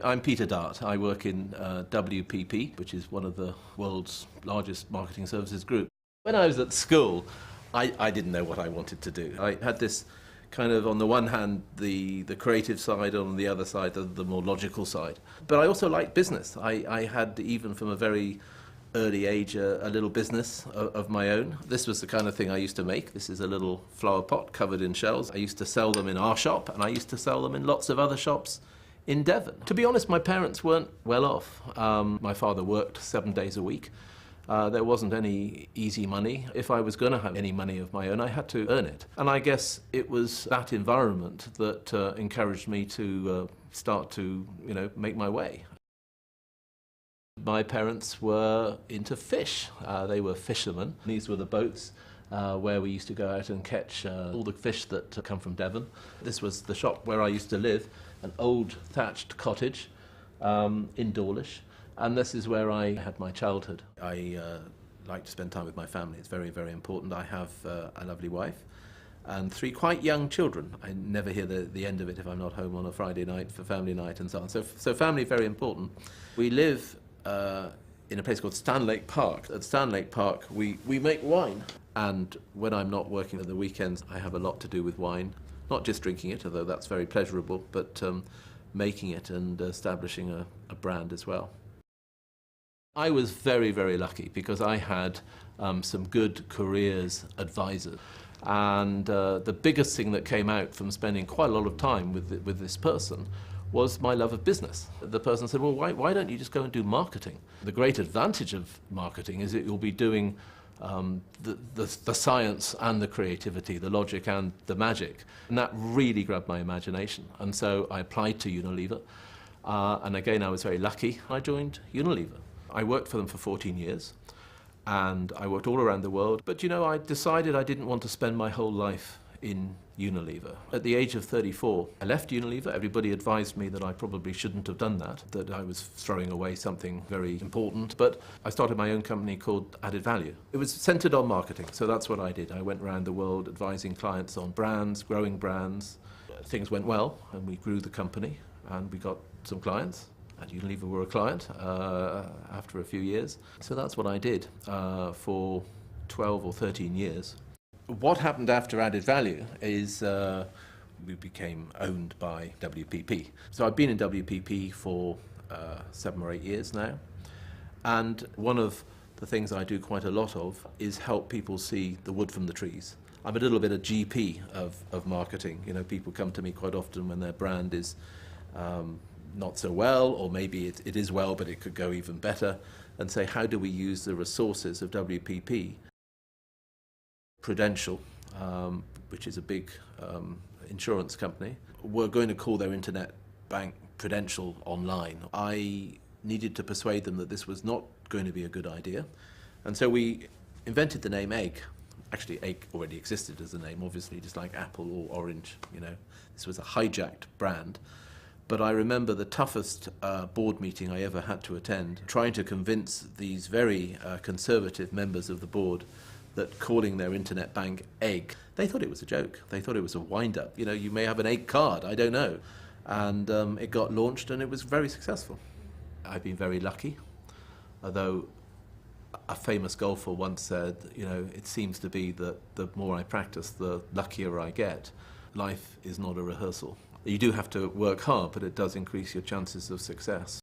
I'm Peter Dart. I work in WPP, which is one of the world's largest marketing services group. When I was at school, I didn't know what I wanted to do. I had this kind of, on the one hand, the creative side, on the other side, the more logical side. But I also liked business. I had, even from a very early age, a little business of my own. This was the kind of thing I used to make. This is a little flower pot covered in shells. I used to sell them in our shop, and I used to sell them in lots of other shops in Devon. To be honest, my parents weren't well off. My father worked 7 days a week. There wasn't any easy money. If I was going to have any money of my own, I had to earn it. And I guess it was that environment that encouraged me to start to, make my way. My parents were into fish. They were fishermen. These were the boats where we used to go out and catch all the fish that come from Devon. This was the shop where I used to live, an old thatched cottage in Dawlish, and this is where I had my childhood. I like to spend time with my family. It's very, very important. I have a lovely wife and 3 quite young children. I never hear the end of it if I'm not home on a Friday night for family night and so on. So family, very important. We live in a place called Stanlake Park. At Stanlake Park, we make wine. And when I'm not working at the weekends, I have a lot to do with wine. Not just drinking it, although that's very pleasurable, but making it and establishing a brand as well. I was very, very lucky because I had some good careers advisors. And the biggest thing that came out from spending quite a lot of time with this person was my love of business. The person said, well, why don't you just go and do marketing? The great advantage of marketing is that you'll be doing the science and the creativity, the logic and the magic. And that really grabbed my imagination. And so I applied to Unilever. And again, I was very lucky. I joined Unilever. I worked for them for 14 years. And I worked all around the world. But I decided I didn't want to spend my whole life in Unilever. At the age of 34, I left Unilever. Everybody advised me that I probably shouldn't have done that I was throwing away something very important. But I started my own company called Added Value. It was centered on marketing, so that's what I did. I went around the world advising clients on brands, growing brands. Things went well, and we grew the company, and we got some clients. And Unilever were a client after a few years. So that's what I did for 12 or 13 years. What happened after Added Value is we became owned by WPP. So I've been in WPP for 7 or 8 years now. And one of the things I do quite a lot of is help people see the wood from the trees. I'm a little bit a GP of marketing. People come to me quite often when their brand is not so well, or maybe it is well, but it could go even better, and say, how do we use the resources of WPP? Prudential, which is a big insurance company, were going to call their internet bank Prudential Online. I needed to persuade them that this was not going to be a good idea, and so we invented the name Egg. Actually, Egg already existed as a name, obviously, just like Apple or Orange. This was a hijacked brand. But I remember the toughest board meeting I ever had to attend, trying to convince these very conservative members of the board that calling their internet bank Egg, they thought it was a joke. They thought it was a wind-up. You may have an egg card, I don't know. And it got launched, and it was very successful. I've been very lucky, although a famous golfer once said, it seems to be that the more I practice, the luckier I get. Life is not a rehearsal. You do have to work hard, but it does increase your chances of success.